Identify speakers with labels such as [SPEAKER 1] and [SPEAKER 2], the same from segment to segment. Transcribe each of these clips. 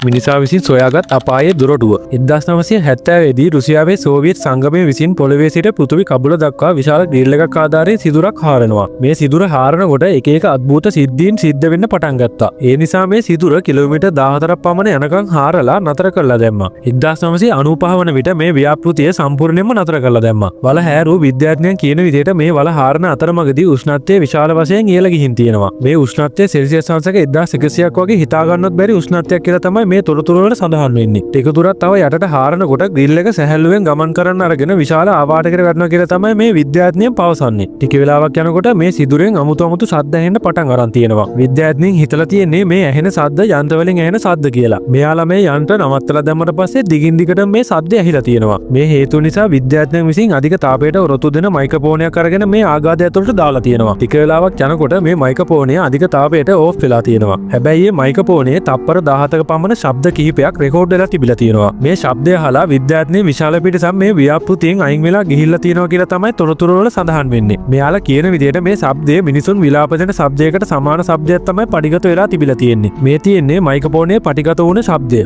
[SPEAKER 1] මිනිසා විසින් සොයාගත් අපායේ දුරටුව 1970 දී රුසියාවේ සෝවියට් සංගමය විසින් පොළවේ සිට පෘථිවි කබුල දක්වා විශාල ග්‍රිල් එකක් ආධාරයෙන් සිදුරක් හාරනවා. මේ සිදුර හාරනකොට එක එක අద్භූත සිද්ධීන් සිද්ධ වෙන්න පටන් ගත්තා. ඒ නිසා මේ සිදුර කිලෝමීටර් 14ක් පමණ යනකම් හාරලා නතර කරලා දැම්මා. 1995 වන විට මේ ව්‍යාපෘතිය සම්පූර්ණයෙන්ම නතර කරලා දැම්මා. වල හැරූ විද්‍යාඥයන් කියන විදිහට මේ වල හාරන අතරමඟදී උෂ්ණත්වය විශාල වශයෙන් ඉහළ ගිහින් තියෙනවා. මේ උෂ්ණත්වය සෙල්සියස් අංශක 1100ක් වගේ හිතා ගන්නවත් බැරි උෂ්ණත්වයක් කියලා තමයි මේ තොරතුරු වල සඳහන් වෙන්නේ. ටික දුරක් තව යටට හාරනකොට ග්‍රිල් එක සැහැල්ලුවෙන් ගමන් කරන්න අරගෙන විශාල ආවාටයකට වැටෙනවා කියලා තමයි මේ විද්‍යාඥයන් පවසන්නේ. ටික වෙලාවක් යනකොට මේ සිදුරෙන් අමුතු සද්ද ඇහෙන්න පටන් අරන් තියෙනවා. විද්‍යාඥයන් හිතලා තියෙන්නේ මේ ඇහෙන සද්ද යන්ත්‍ර වලින් ඇහෙන සද්ද කියලා. මෙයාලා මේ යන්ත්‍ර නවත්තලා දැම්මට පස්සේ දිගින් දිගට මේ සද්ද ඇහිලා තියෙනවා. මේ හේතුව නිසා විද්‍යාඥයන් විසින් අධික තාපයට ඔරොත්තු දෙන මයික්‍රොෆෝනයක් අරගෙන මේ ආඝාතය ඇතුළට දාලා තියෙනවා. ටික වෙලාවක් යනකොට මේ මයික්‍රොෆෝනය අධික තාපයට ඕෆ් වෙලා තියෙනවා. හැබැයි මේ මයික්‍රොෆෝනයේ තප්පර 17ක පමණ ශබ්ද කිහිපයක් රෙකෝඩ් වෙලා තිබිලා තියෙනවා. මේ ශබ්දය අහලා විද්‍යාඥයන් විශාල පිටසක් මේ ව්‍යාපෘතියෙන් අයින් වෙලා ගිහිල්ලා තියෙනවා කියලා තමයි තොරතුරු වල සඳහන් වෙන්නේ. මෙයාලා කියන විදිහට මේ ශබ්දය මිනිසුන් විලාප දෙන ශබ්දයකට සමාන ශබ්දයක් තමයි පටිගත වෙලා තිබිලා තියෙන්නේ. මේ තියෙන්නේ මයික්‍රොෆෝනයේ පටිගත වුණ ශබ්දය.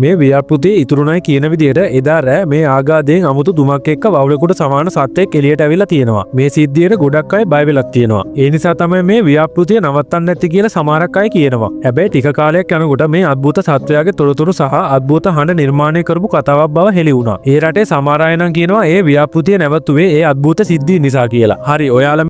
[SPEAKER 1] මේ ව්‍යාපෘතියේ ඉතුරුණයි කියන විදිහට එදා රෑ මේ ආඝාතයෙන් අමුතු දුමක් එක්ක වවුලෙකුට සමාන සත්ත්වයක් එළියට ඇවිල්ලා තියෙනවා. මේ සිද්ධියට ගොඩක් අය බය වෙලා තියෙනවා. ඒ නිසා තමයි මේ ව්‍යාපෘතිය නවත්තන්න නැති කියලා සමහරක් අය කියනවා. හැබැයි ටික කාලයක් යනකොට මේ අద్భుත සත්වයාගේ තොරතුරු සහ අద్భుත හඬ නිර්මාණය කරපු කතාවක් බව හෙළි වුණා. ඒ රටේ සමහර අය නම් කියනවා ඒ ව්‍යාපෘතිය නැවතුනේ ඒ අద్భుත සිද්ධිය නිසා කියලා. හරි ඔයාලා